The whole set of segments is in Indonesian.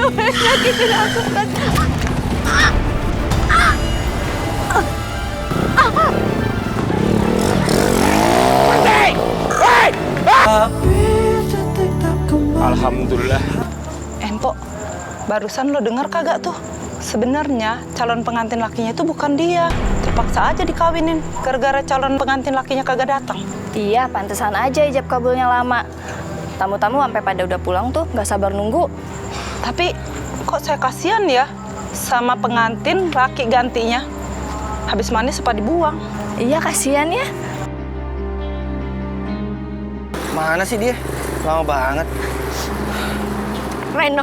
Nyakitin aku kan. Alhamdulillah. Empok, barusan lo dengar kagak tuh? Sebenarnya calon pengantin lakinya itu bukan dia. Terpaksa aja dikawinin gara-gara calon pengantin lakinya kagak datang. Iya, pantesan aja ijab kabulnya lama. Tamu-tamu sampai pada udah pulang tuh, nggak sabar nunggu. Tapi kok saya kasihan ya sama pengantin laki gantinya. Habis manis apa dibuang? Iya, kasihan ya. Mana sih dia? Lama banget. Reno,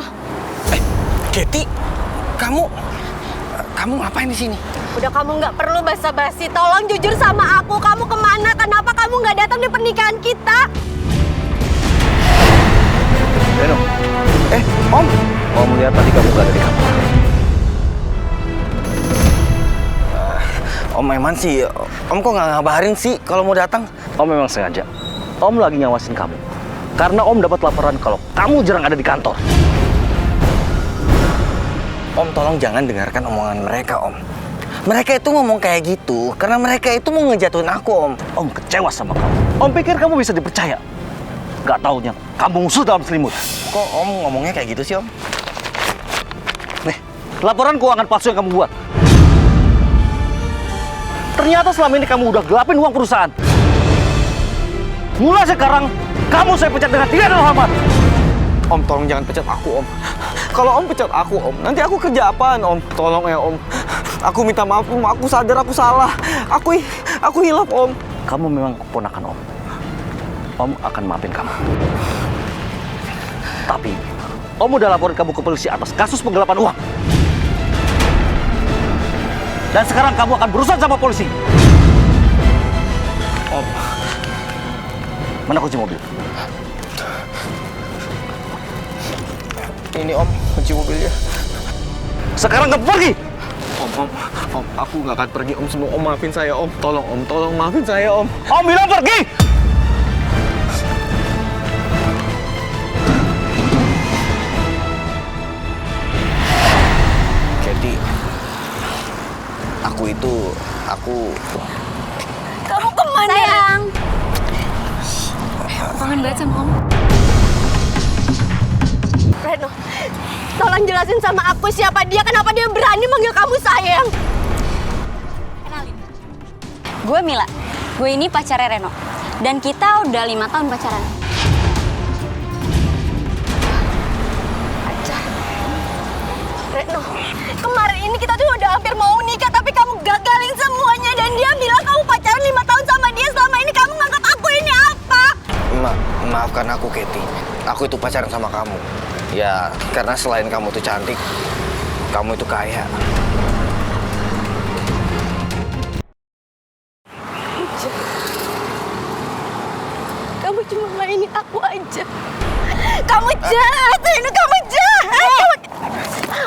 Kety, kamu ngapain di sini? Udah kamu nggak perlu basa-basi. Tolong jujur sama aku. Kamu kemana? Kenapa kamu nggak datang di pernikahan kita? Reno, Om. Om lihat tadi kamu gak ada di kamar. Om Eman sih, Om kok nggak ngabarin sih kalau mau datang? Om memang sengaja. Om lagi ngawasin kamu. Karena Om dapat laporan kalau kamu jarang ada di kantor. Om tolong jangan dengarkan omongan mereka, Om. Mereka itu ngomong kayak gitu karena mereka itu mau ngejatuhin aku, Om. Om kecewa sama kamu. Om pikir kamu bisa dipercaya. Gak taunya kamu musuh dalam selimut. Kok Om ngomongnya kayak gitu sih, Om? Nih, laporan keuangan palsu yang kamu buat. Ternyata selama ini kamu udah gelapin uang perusahaan. Mulai sekarang, kamu saya pecat dengan tidak ada hormat. Om, tolong jangan pecat aku, Om. Kalau Om pecat aku, Om, nanti aku kerja apaan, Om? Tolong ya, Om. Aku minta maaf, Om. Aku sadar aku salah. Aku hilaf, Om. Kamu memang keponakan Om. Om akan maafin kamu. Tapi, Om udah laporin kamu ke polisi atas kasus penggelapan uang. Dan sekarang kamu akan berurusan sama polisi. Om. Mana kunci mobil? Ini, Om, kunci mobilnya. Sekarang kamu pergi! Om, aku nggak akan pergi, Om. Semua Om maafin saya, Om. Tolong maafin saya, Om. Om bilang pergi! Kety, aku... Kamu kemana? Sayang. Kangen banget sama Om. Reno, tolong jelasin sama aku siapa dia, kenapa dia berani manggil kamu sayang. Kenalin. Gue Mila. Gue ini pacarnya Reno. Dan kita udah 5 tahun pacaran. Reno, kemarin ini kita tuh udah hampir mau nikah, tapi kamu gagalin semuanya. Dan dia bilang kamu pacaran 5 tahun sama dia. Selama ini kamu nganggap aku ini apa? Maafkan aku, Kety. Aku itu pacaran sama kamu. Ya, karena selain kamu tuh cantik, kamu itu kaya. Kamu cuma mainin aku aja. Kamu jahat, Reno, kamu jahat.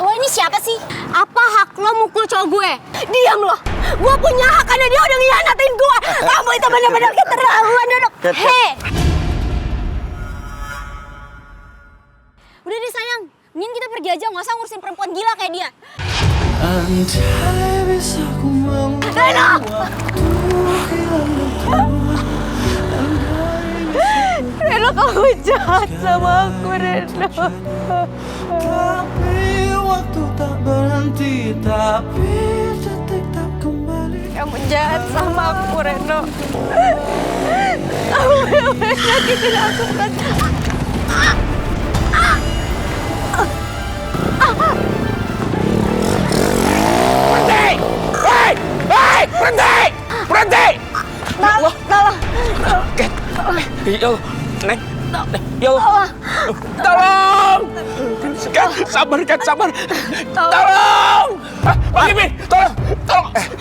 Lo ini siapa sih? Apa hak lo mukul cowok gue? Diam lo. Gue punya hak karena dia udah ngianatin gue. Kamu itu benar-benar keterlaluan, Reno. Hei! Udah deh sayang, mending kita pergi aja, nggak usah ngurusin perempuan gila kayak dia. Reno! Reno, kamu jahat sama aku, Reno. Tapi waktu tak berhenti, tapi detik tak kembali. Kamu jahat sama aku, Reno. Kamu benar-benar nyakitin aku kan. Berhenti! Hei! Hei! Berhenti! Berhenti! Tolong. Ya Allah, Neng. Ya Allah. Tolong! Sabar, Kat, sabar. Tolong! Bang Imin, tolong!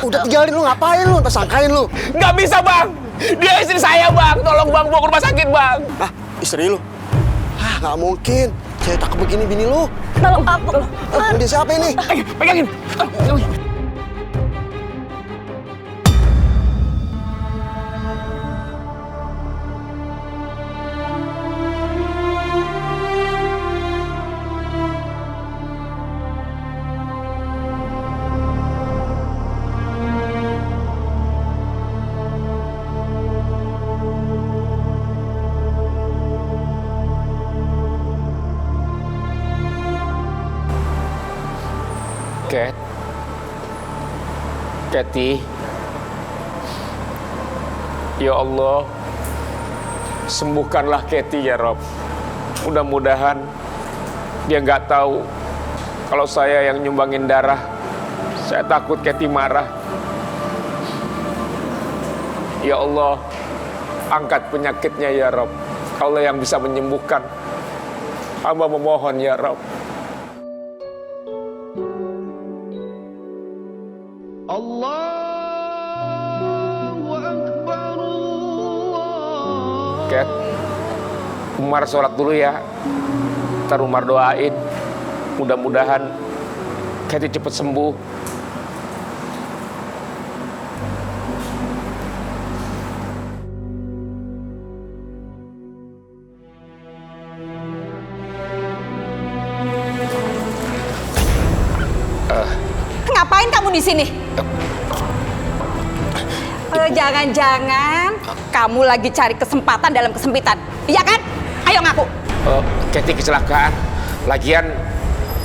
Udah tinggalin lu, ngapain lu? Ntar sangkain lu. Nggak bisa, Bang! Dia istri saya, Bang! Tolong, Bang, bawa ke rumah sakit, Bang! Ah, istri lu? Ah, nggak mungkin. Saya takut begini bini lu. Tolong aku. Dia siapa ini? Pegangin! Cat. Kathy. Ya Allah, sembuhkanlah Kathy ya Rob. Mudah-mudahan dia nggak tahu kalau saya yang nyumbangin darah. Saya takut Kathy marah. Ya Allah, angkat penyakitnya ya Rob. Allah yang bisa menyembuhkan. Hamba memohon ya Rob. Kat, Umar sholat dulu ya. Ntar Umar doain. Mudah-mudahan Kathy cepat sembuh. Ngapain kamu di sini? Jangan-jangan kamu lagi cari kesempatan dalam kesempitan, iya kan? Ayo ngaku. Kathy kecelakaan. Lagian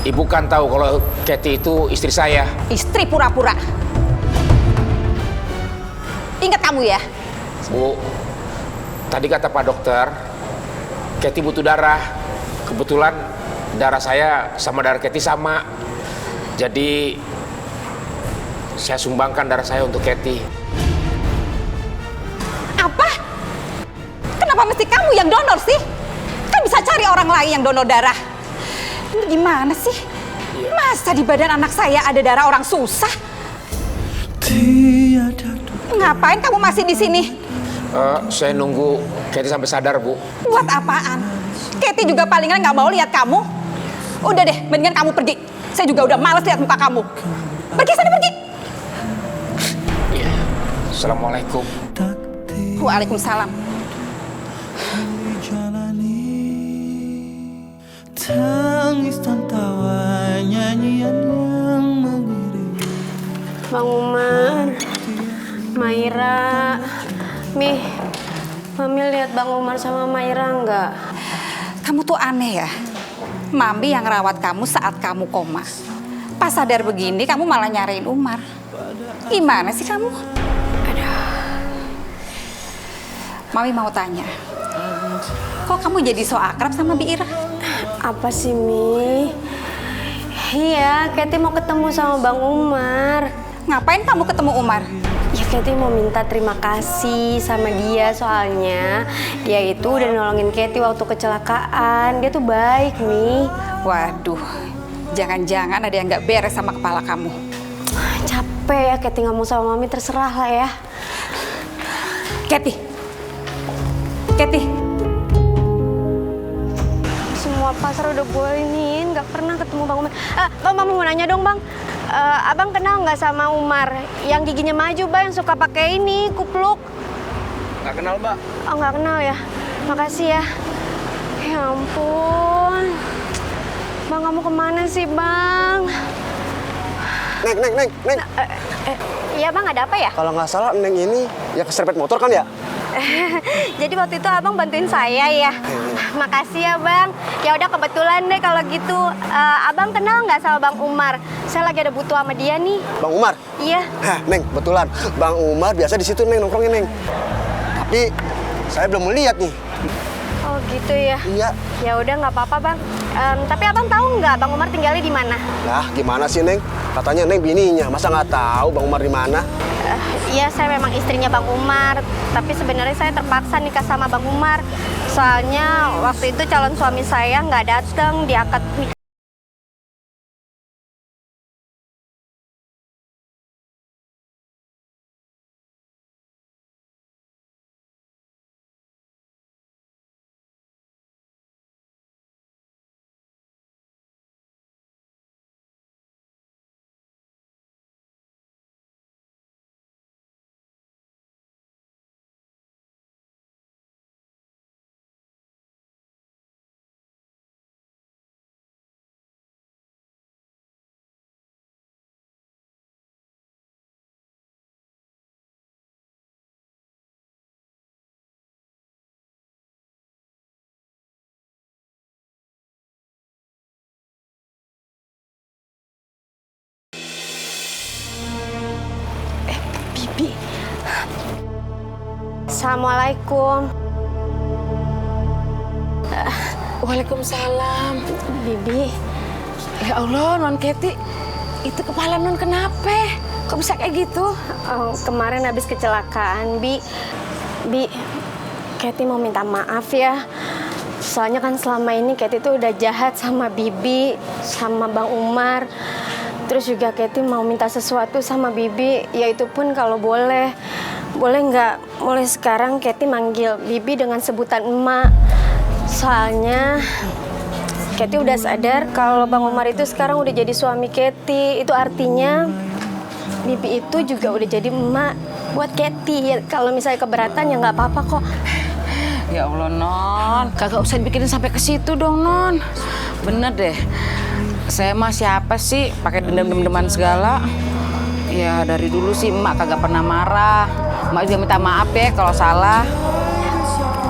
ibu kan tahu kalau Kathy itu istri saya. Istri pura-pura. Ingat kamu ya. Bu, tadi kata Pak Dokter, Kathy butuh darah. Kebetulan darah saya sama darah Kathy sama. Jadi saya sumbangkan darah saya untuk Kathy. Apa? Kenapa mesti kamu yang donor sih? Kan bisa cari orang lain yang donor darah. Ini gimana sih? Masa di badan anak saya ada darah orang susah? Ngapain kamu masih di sini? Saya nunggu Kathy sampai sadar, Bu. Buat apaan? Kathy juga palingan nggak mau lihat kamu. Udah deh, mendingan kamu pergi. Saya juga udah males lihat muka kamu. Pergi sana, pergi. Iya. Assalamualaikum. Waalaikumsalam. Tangis dan tawa nyanyian yang mengiring. Bang Umar, Maira, Mami lihat Bang Umar sama Maira nggak? Kamu tuh aneh ya. Mami yang rawat kamu saat kamu koma. Pas sadar begini, kamu malah nyariin Umar. Gimana sih kamu? Mami mau tanya, kok kamu jadi so akrab sama Bi Ira? Apa sih, Mi? Iya, Kathy mau ketemu sama Bang Umar. Ngapain kamu ketemu Umar? Ya, Kathy mau minta terima kasih sama dia, soalnya dia itu udah nolongin Kathy waktu kecelakaan. Dia tuh baik, Mi. Waduh, jangan-jangan ada yang nggak beres sama kepala kamu. Capek ya Kathy ngomong sama Mami, terserah lah ya. Kathy. Semua pasar udah gue iniin, nggak pernah ketemu Bang Umar. Bang, Mami mau nanya dong, Bang. Abang kenal nggak sama Umar? Yang giginya maju, Bang, yang suka pakai ini, kupluk. Nggak kenal, Mbak. Oh, nggak kenal ya? Makasih ya. Ya ampun. Bang, kamu kemana sih, Bang? Neng. Iya, Bang, ada apa ya? Kalau nggak salah Neng ini ya keserempet motor kan ya? Jadi waktu itu Abang bantuin saya ya. Makasih ya, Bang. Ya udah, kebetulan deh kalau gitu. Abang kenal nggak sama Bang Umar? Saya lagi ada butuh sama dia nih. Bang Umar? Iya. Hah, Neng, betulan. Bang Umar biasa di situ, Neng, nongkrongin, Neng. Tapi saya belum melihat nih. Oh gitu ya. Iya. Ya udah, nggak apa-apa, Bang. Tapi Abang tahu nggak Bang Umar tinggalnya di mana? Lah, gimana sih, Neng? Katanya Neng bininya, masa nggak tahu Bang Umar di mana? Iya, saya memang istrinya Bang Umar. Tapi sebenarnya saya terpaksa nikah sama Bang Umar. Soalnya waktu itu calon suami saya nggak datang di akad nikah. Assalamualaikum. Waalaikumsalam. Bibi. Ya Allah, Non Keti, itu kepala Non kenapa? Kok bisa kayak gitu? Kemarin habis kecelakaan, Bi. Keti mau minta maaf ya. Soalnya kan selama ini Keti tuh udah jahat sama Bibi, sama Bang Umar. Terus juga Keti mau minta sesuatu sama Bibi, yaitu pun kalau boleh. Boleh nggak? Mulai sekarang Keti manggil Bibi dengan sebutan emak. Soalnya Keti udah sadar kalau Bang Umar itu sekarang udah jadi suami Keti. Itu artinya Bibi itu juga udah jadi emak buat Keti. Kalau misalnya keberatan ya nggak apa-apa kok. Ya Allah, Non, kagak usah dibikinin sampai ke situ dong, Non. Bener deh, saya mah siapa sih pakai dendam-dendaman segala? Ya dari dulu sih emak kagak pernah marah. Emak juga minta maaf ya kalau salah.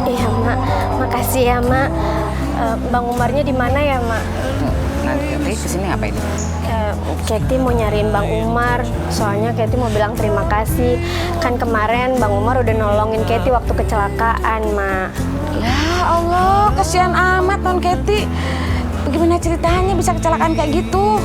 Iya, Mak. Makasih ya, Mak. Bang Umarnya di mana ya, Mak? Nanti Keti kesini ngapain? Keti mau nyariin Bang Umar. Soalnya Keti mau bilang terima kasih. Kan kemarin Bang Umar udah nolongin Keti waktu kecelakaan, Mak. Ya Allah, kasihan amat Non Keti. Bagaimana ceritanya bisa kecelakaan kayak gitu?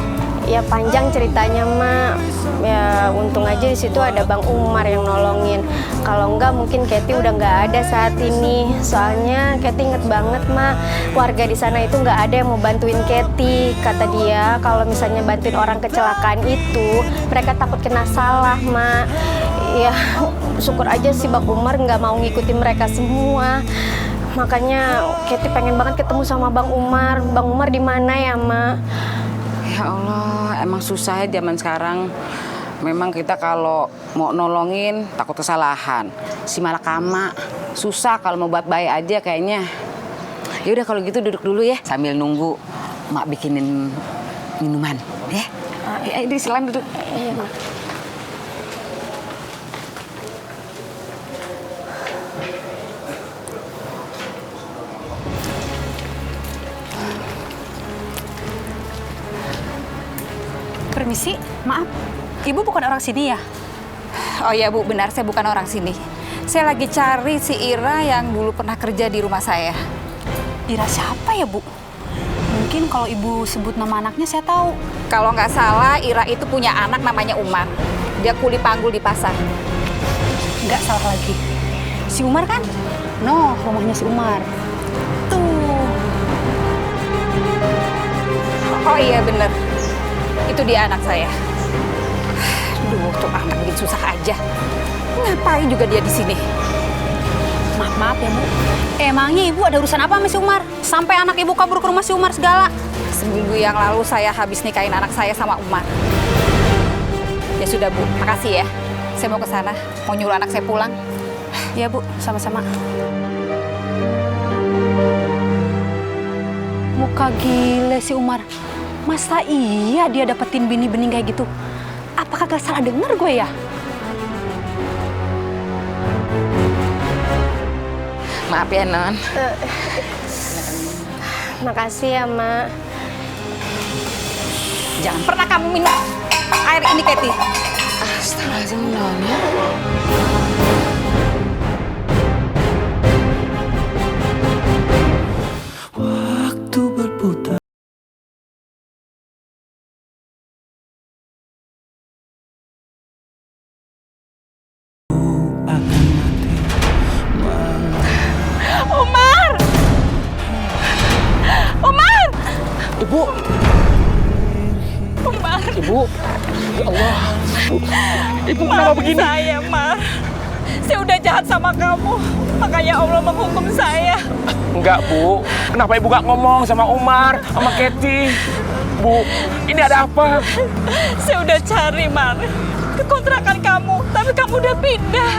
Ya panjang ceritanya, Mak. Ya untung aja di situ ada Bang Umar yang nolongin. Kalau enggak mungkin Keti udah nggak ada saat ini. Soalnya Keti inget banget, Mak, warga di sana itu nggak ada yang mau bantuin Keti. Kata dia kalau misalnya bantuin orang kecelakaan itu mereka takut kena salah, Mak. Ya syukur aja sih Bang Umar nggak mau ngikutin mereka semua. Makanya Keti pengen banget ketemu sama Bang Umar. Bang Umar di mana ya, Mak? Ya Allah, emang susah ya zaman sekarang. Memang kita kalau mau nolongin takut kesalahan. Si malakama susah kalau mau buat baik aja kayaknya. Ya udah kalau gitu duduk dulu ya sambil nunggu Mak bikinin minuman, ya. Ini silakan duduk. Iya, Mak. Permisi, maaf. Ibu bukan orang sini ya? Oh iya Bu, benar saya bukan orang sini. Saya lagi cari si Ira yang dulu pernah kerja di rumah saya. Ira siapa ya, Bu? Mungkin kalau Ibu sebut nama anaknya saya tahu. Kalau nggak salah, Ira itu punya anak namanya Umar. Dia kuli panggul di pasar. Nggak salah lagi. Si Umar kan? No, rumahnya si Umar. Tuh. Oh iya bener, itu dia anak saya. Duh, tuh anak bikin susah aja. Ngapain juga dia di sini? Maaf ya, Bu. Emangnya Ibu ada urusan apa sama si Umar? Sampai anak Ibu kabur ke rumah si Umar segala. Seminggu yang lalu saya habis nikahin anak saya sama Umar. Ya sudah Bu, makasih ya. Saya mau ke sana, mau nyuruh anak saya pulang. Ya Bu, sama-sama. Muka gile si Umar. Masa iya dia dapetin bini bening kayak gitu? Apa kagak salah denger gue ya? Maaf ya Non. Makasih ya, Mak. Jangan pernah kamu minum air ini, Keti. Astagfirullahaladzim, Non. Waktu berputar. Umar! Umar! Ibu! Umar! Ibu! Ya Allah! Ibu kenapa begini? Saya, Mar. Saya udah jahat sama kamu. Makanya Allah menghukum saya. Enggak, Bu. Kenapa Ibu gak ngomong sama Umar, sama Keti? Bu, ini ada apa? Saya udah cari, Mar, ke kontrakan kamu. Tapi kamu udah pindah.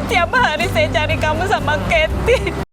Tiap hari saya cari kamu sama Keti.